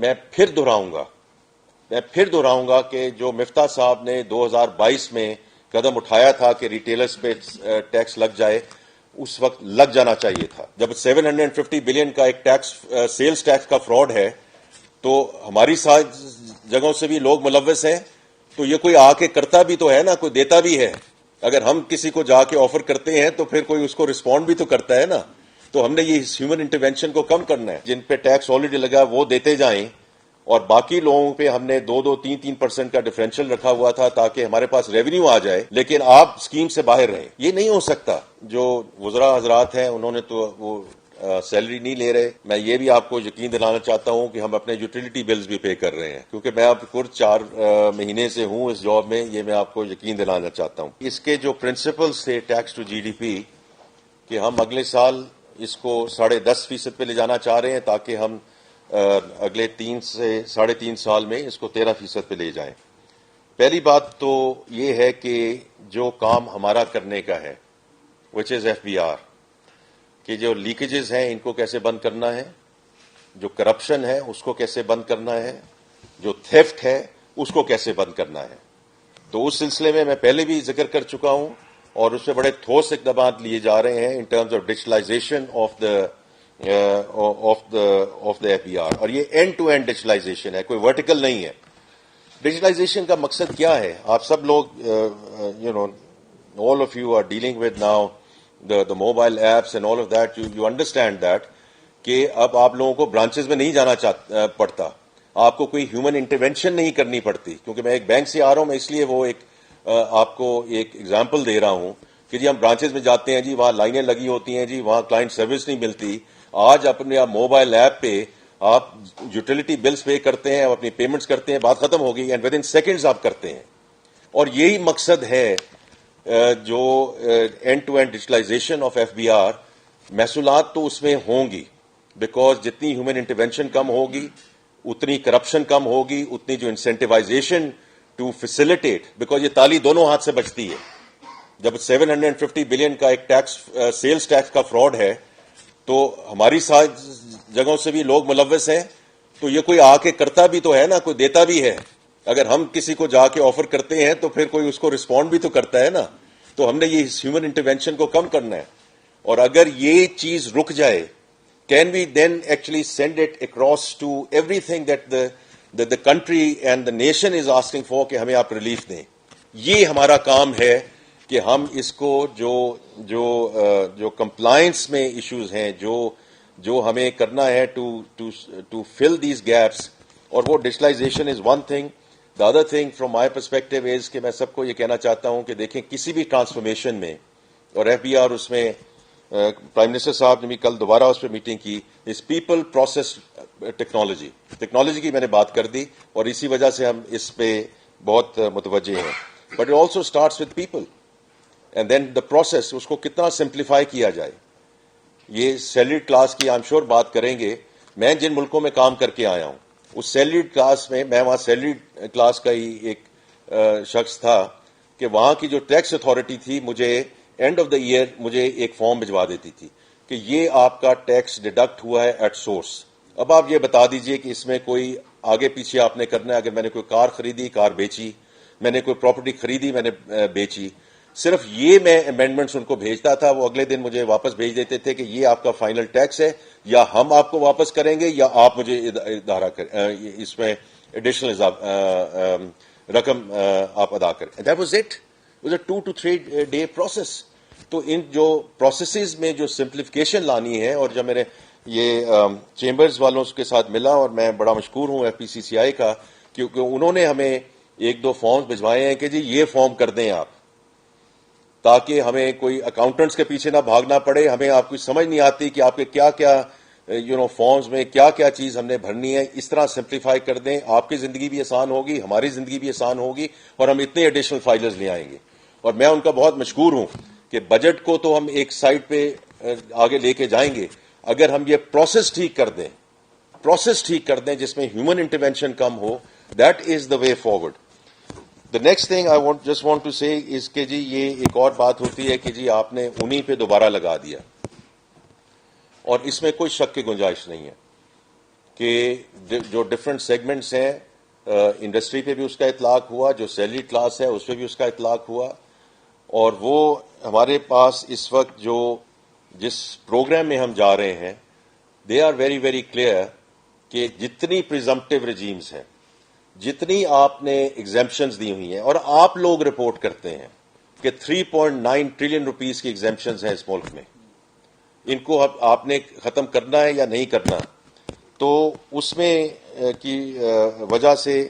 میں پھر دہراؤں گا کہ جو مفتاح صاحب نے 2022 میں قدم اٹھایا تھا کہ ریٹیلرز پہ ٹیکس لگ جائے، اس وقت لگ جانا چاہیے تھا. جب 750 بلین کا ایک ٹیکس سیلز ٹیکس کا فراڈ ہے تو ہماری جگہوں سے بھی لوگ ملوث ہیں، تو یہ کوئی آ کے کرتا بھی تو ہے نا، کوئی دیتا بھی ہے. اگر ہم کسی کو جا کے آفر کرتے ہیں تو پھر کوئی اس کو رسپونڈ بھی تو کرتا ہے نا. تو ہم نے یہ ہیومن انٹرونشن کو کم کرنا ہے. جن پہ ٹیکس آلریڈی لگا وہ دیتے جائیں، اور باقی لوگوں پہ ہم نے 2-3% کا ڈفرینشیل رکھا ہوا تھا تاکہ ہمارے پاس ریونیو آ جائے، لیکن آپ اسکیم سے باہر رہیں. یہ نہیں ہو سکتا. جو وزراء حضرات ہیں انہوں نے تو وہ سیلری نہیں لے رہے. میں یہ بھی آپ کو یقین دلانا چاہتا ہوں کہ ہم اپنے یوٹیلیٹی بلز بھی پے کر رہے ہیں، کیونکہ میں اب کچھ 4 مہینے سے ہوں اس جاب میں. یہ میں آپ کو یقین دلانا چاہتا ہوں. اس کے جو پرنسپلز تھے tax to G D P کہ ہم اگلے سال اس کو 10.5% پہ لے جانا چاہ رہے ہیں تاکہ ہم اگلے 3 سے 3.5 سال میں اس کو 13% پہ لے جائیں. پہلی بات تو یہ ہے کہ جو کام ہمارا کرنے کا ہے وچ از FBR، کہ جو لیکیجز ہیں ان کو کیسے بند کرنا ہے، جو کرپشن ہے اس کو کیسے بند کرنا ہے، جو تھیفٹ ہے اس کو کیسے بند کرنا ہے. تو اس سلسلے میں پہلے بھی ذکر کر چکا ہوں، اور اس میں بڑے ٹھوس اقدامات لیے جا رہے ہیں in terms of digitalization of the FBR. اور یہ اینڈ ٹو اینڈ ڈیجیٹلائزیشن ہے، کوئی ورٹیکل نہیں ہے. ڈیجیٹلائزیشن کا مقصد کیا ہے؟ آپ سب لوگ all of you are dealing with now the mobile apps and all of that. You understand that کہ اب آپ لوگوں کو برانچز میں نہیں جانا پڑتا، آپ کو کوئی ہیومن انٹرونشن نہیں کرنی پڑتی. کیونکہ میں ایک بینک سے آ رہا ہوں، میں اس لیے وہ آپ کو ایک ایگزامپل دے رہا ہوں کہ جی ہم برانچز میں جاتے ہیں، جی وہاں لائنیں لگی ہوتی ہیں، جی وہاں کلائنٹ سروس نہیں ملتی. آج اپنے موبائل ایپ پہ آپ یوٹیلیٹی بلز پے کرتے ہیں، اپنی پیمنٹس کرتے ہیں، بات ختم ہو گئی، اینڈ ود ان سیکنڈز آپ کرتے ہیں. اور یہی مقصد ہے جو end to end digitalization of FBR. محصولات تو اس میں ہوں گی، بیکاز جتنی ہیومن انٹرونشن کم ہوگی اتنی کرپشن کم ہوگی، اتنی جو انسینٹیوائزیشن ٹو فیسیلیٹیٹ، بیکاز یہ تالی دونوں ہاتھ سے بچتی ہے. جب 750 بلین کا ایک ٹیکس سیلز ٹیکس کا فراڈ ہے تو ہماری جگہوں سے بھی لوگ ملوث ہیں، تو یہ کوئی آ کے کرتا بھی تو ہے نا، کوئی دیتا بھی ہے. اگر ہم کسی کو جا کے آفر کرتے ہیں تو پھر کوئی اس کو رسپونڈ بھی تو کرتا ہے نا. تو ہم نے یہ ہیومن انٹرونشن کو کم کرنا ہے. اور اگر یہ چیز رک جائے، can we then actually send it across to everything that the country and the nation is asking for کہ ہمیں آپ ریلیف دیں. یہ ہمارا کام ہے کہ ہم اس کو جو کمپلائنس میں ایشوز ہیں، جو ہمیں کرنا ہے ٹو فل دیز گیپس. اور وہ digitalization is one thing. The other thing from my perspective is کہ میں سب کو یہ کہنا چاہتا ہوں کہ دیکھیں کسی بھی ٹرانسفارمیشن میں، اور FBR اس میں پرائم منسٹر صاحب نے بھی کل دوبارہ اس پہ میٹنگ کی، اس پیپل پروسیس ٹیکنالوجی کی میں نے بات کر دی، اور اسی وجہ سے ہم اس پہ بہت متوجہ ہیں. But it also starts with people and then the process, اس کو کتنا سمپلیفائی کیا جائے. یہ سیلریڈ کلاس کی I'm sure بات کریں گے. میں جن ملکوں میں کام کر کے آیا ہوں اس سیلریڈ کلاس میں وہاں سیلریڈ کلاس کا ہی ایک شخص تھا کہ وہاں کی جو ٹیکس اتھارٹی تھی مجھے اینڈ آف دا ایئر مجھے ایک فارم بھجوا دیتی تھی کہ یہ آپ کا ٹیکس ڈیڈکٹ ہوا ہے ایٹ سورس. اب آپ یہ بتا دیجئے کہ اس میں کوئی آگے پیچھے آپ نے کرنا ہے. اگر میں نے کوئی کار خریدی، کار بیچی، میں نے کوئی پراپرٹی خریدی، میں نے بیچی، صرف یہ میں امینڈمنٹس ان کو بھیجتا تھا، وہ اگلے دن مجھے واپس بھیج دیتے تھے کہ یہ آپ کا فائنل ٹیکس ہے، یا ہم آپ کو واپس کریں گے یا آپ مجھے ادارہ اس میں ایڈیشنل رقم آپ ادا کریں. That was it. It was a 2 to 3 day process. تو ان جو پروسیسز میں جو سمپلیفیکیشن لانی ہے، اور جب میں نے یہ چیمبرز والوں کے ساتھ ملا، اور میں بڑا مشکور ہوں FPCCI کا، کیونکہ انہوں نے ہمیں 1-2 فارمز بھجوائے ہیں کہ جی یہ فارم کر دیں آپ، تاکہ ہمیں کوئی اکاؤنٹنٹس کے پیچھے نہ بھاگنا پڑے. ہمیں آپ کو سمجھ نہیں آتی کہ آپ کے کیا کیا فارمز میں کیا کیا چیز ہم نے بھرنی ہے. اس طرح سمپلیفائی کر دیں، آپ کی زندگی بھی آسان ہوگی، ہماری زندگی بھی آسان ہوگی، اور ہم اتنے ایڈیشنل فائلرز لے آئیں گے. اور میں ان کا بہت مشکور ہوں کہ بجٹ کو تو ہم ایک سائڈ پہ آگے لے کے جائیں گے، اگر ہم یہ پروسیس ٹھیک کر دیں جس میں human intervention come who, that is the way forward. The next thing I just want to say is کہ جی یہ ایک اور بات ہوتی ہے کہ جی آپ نے انہی پہ دوبارہ لگا دیا، اور اس میں کوئی شک کی گنجائش نہیں ہے کہ جو ڈفرینٹ سیگمنٹس ہیں انڈسٹری پہ بھی اس کا اطلاق ہوا, جو سیلری کلاس ہے اس پہ بھی اس کا اطلاق ہوا, اور وہ ہمارے پاس اس وقت جس پروگرام میں ہم جا رہے ہیں they are very very clear کہ جتنی پریزمپٹیو رجیمز ہیں, جتنی آپ نے ایگزیمپشنز دی ہوئی ہیں, اور آپ لوگ رپورٹ کرتے ہیں کہ 3.9 ٹریلین روپیز کی ایگزیمپشنز ہیں اس ملک میں, ان کو آپ نے ختم کرنا ہے یا نہیں کرنا, تو اس میں کی وجہ سے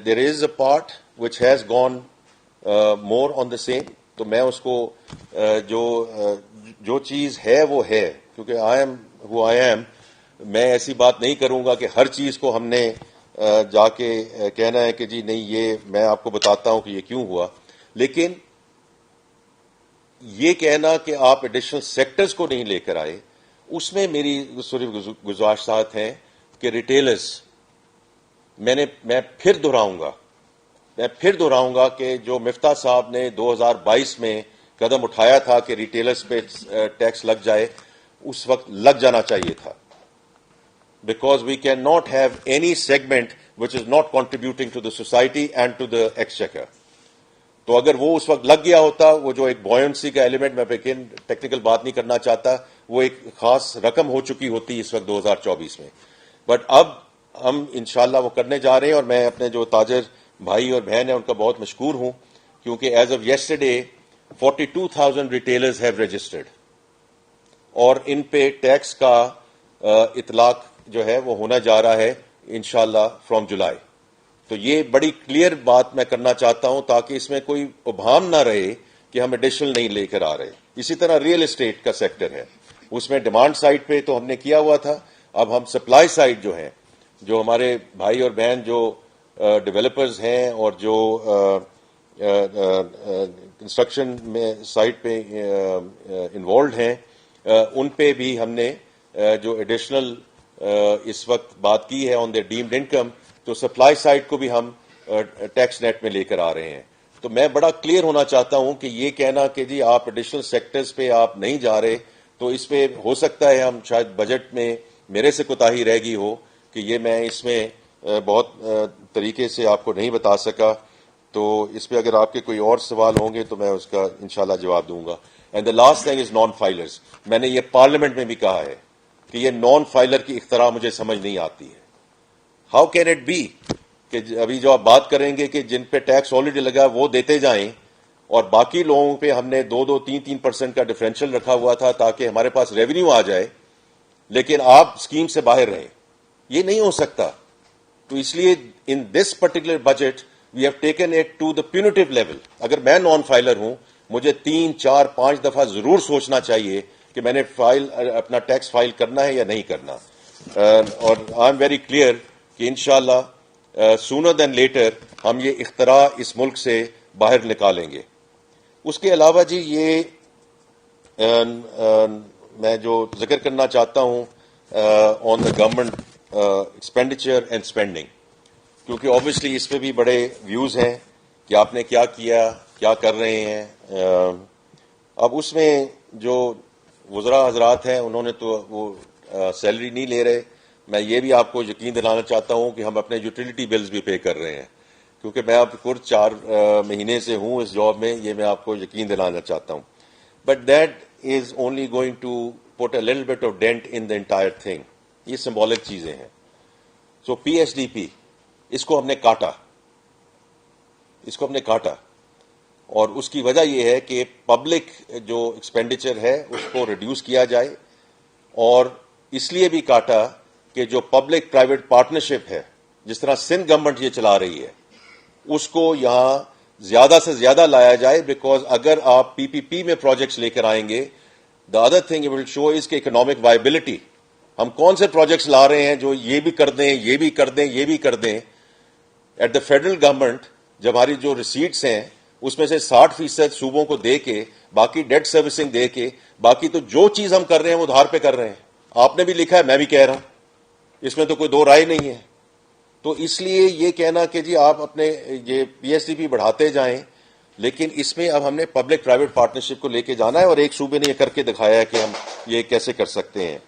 there is a part which has gone more on the same. تو میں اس کو جو چیز ہے وہ ہے, کیونکہ I am who I am, میں ایسی بات نہیں کروں گا کہ ہر چیز کو ہم نے جا کے کہنا ہے کہ جی نہیں یہ میں آپ کو بتاتا ہوں کہ یہ کیوں ہوا. لیکن یہ کہنا کہ آپ ایڈیشنل سیکٹرز کو نہیں لے کر آئے, اس میں میری صرف گزارشات ہیں کہ ریٹیلرز, میں پھر دہراؤں گا کہ جو مفتاح صاحب نے 2022 میں قدم اٹھایا تھا کہ ریٹیلرز پہ ٹیکس لگ جائے, اس وقت لگ جانا چاہیے تھا, because we can not have any segment which is not contributing to the society and to the exchequer. تو اگر وہ اس وقت لگ گیا ہوتا, وہ جو ایک بوئنسی کا ایلیمنٹ, میں لیکن ٹیکنیکل بات نہیں کرنا چاہتا, وہ ایک خاص رقم ہو چکی ہوتی اس وقت 2024 میں. بٹ اب ہم انشاءاللہ وہ کرنے جا رہے ہیں, اور میں اپنے جو تاجر بھائی اور بہن ہیں ان کا بہت مشکور ہوں, کیونکہ as of yesterday 42,000 retailers have registered, اور ان پہ ٹیکس کا اطلاق جو ہے وہ ہونا جا رہا ہے انشاءاللہ فرام جولائی. تو یہ بڑی کلیئر بات میں کرنا چاہتا ہوں تاکہ اس میں کوئی ابہام نہ رہے کہ ہم ایڈیشنل نہیں لے کر آ رہے. اسی طرح ریئل اسٹیٹ کا سیکٹر ہے, اس میں ڈیمانڈ سائڈ پہ تو ہم نے کیا ہوا تھا, اب ہم سپلائی سائڈ جو ہیں, جو ہمارے بھائی اور بہن جو ڈیولپرز ہیں اور جو کنسٹرکشن میں سائٹ پہ انوالوڈ ہیں, ان پہ بھی ہم نے جو ایڈیشنل اس وقت بات کی ہے آن دیئر ڈیمڈ انکم, تو سپلائی سائڈ کو بھی ہم ٹیکس نیٹ میں لے کر آ رہے ہیں. تو میں بڑا کلیئر ہونا چاہتا ہوں کہ یہ کہنا کہ جی آپ ایڈیشنل سیکٹرز پہ آپ نہیں جا رہے, تو اس پہ ہو سکتا ہے ہم شاید بجٹ میں میرے سے کوتاہی رہ گئی ہو کہ یہ میں اس میں بہت طریقے سے آپ کو نہیں بتا سکا. تو اس پہ اگر آپ کے کوئی اور سوال ہوں گے تو میں اس کا انشاءاللہ جواب دوں گا. And the last thing is non filers. میں نے یہ پارلیمنٹ میں بھی کہا ہے کہ یہ نان فائلر کی اختراع مجھے سمجھ نہیں آتی ہے. ہاؤ کین اٹ بی کہ ابھی جو آپ بات کریں گے کہ جن پہ ٹیکس آلریڈی لگا وہ دیتے جائیں, اور باقی لوگوں پہ ہم نے 2-3% کا ڈفرینشیل رکھا ہوا تھا تاکہ ہمارے پاس ریونیو آ جائے, لیکن آپ اسکیم سے باہر رہیں. یہ نہیں ہو سکتا. تو اس لیے in this particular budget we have taken it to the punitive level. اگر میں نان فائلر ہوں, مجھے 3-4-5 دفعہ ضرور سوچنا چاہیے کہ میں نے اپنا ٹیکس فائل کرنا ہے یا نہیں کرنا. اور آئی ایم ویری کلیئر کہ انشاءاللہ سونر دین لیٹر ہم یہ اختراع اس ملک سے باہر نکالیں گے. اس کے علاوہ جی یہ میں جو ذکر کرنا چاہتا ہوں on the government expenditure and spending, کیونکہ آبویسلی اس پہ بھی بڑے ویوز ہیں کہ آپ نے کیا کر رہے ہیں. اب اس میں جو وزراء حضرات ہیں انہوں نے تو وہ سیلری نہیں لے رہے. میں یہ بھی آپ کو یقین دلانا چاہتا ہوں کہ ہم اپنے یوٹیلیٹی بلز بھی پے کر رہے ہیں, کیونکہ میں اب کچھ 4 مہینے سے ہوں اس جاب میں, یہ میں آپ کو یقین دلانا چاہتا ہوں. But that is only going to put a little bit of dent in the entire thing. یہ سمبولک چیزیں ہیں. سو PSDP اس کو ہم نے کاٹا, اور اس کی وجہ یہ ہے کہ پبلک جو ایکسپینڈیچر ہے اس کو ریڈیوس کیا جائے, اور اس لیے بھی کاٹا کہ جو پبلک پرائیویٹ پارٹنرشپ ہے جس طرح سندھ گورنمنٹ یہ چلا رہی ہے اس کو یہاں زیادہ سے زیادہ لایا جائے. بیکاز اگر آپ PPP میں پروجیکٹس لے کر آئیں گے, the other thing it will show is کہ اکنامک وائبلٹی. ہم کون سے پروجیکٹس لا رہے ہیں جو یہ بھی کر دیں, یہ بھی کر دیں, یہ بھی کر دیں. ایٹ دا فیڈرل گورنمنٹ جب ہماری جو ریسیٹس ہیں اس میں سے 60% صوبوں کو دے کے, باقی ڈیٹ سروسنگ دے کے, باقی تو جو چیز ہم کر رہے ہیں وہ ادھار پہ کر رہے ہیں. آپ نے بھی لکھا ہے, میں بھی کہہ رہا ہوں, اس میں تو کوئی دو رائے نہیں ہے. تو اس لیے یہ کہنا کہ جی آپ اپنے یہ PSDP بڑھاتے جائیں, لیکن اس میں اب ہم نے پبلک پرائیویٹ پارٹنرشپ کو لے کے جانا ہے, اور ایک صوبے نے یہ کر کے دکھایا ہے کہ ہم یہ کیسے کر سکتے ہیں.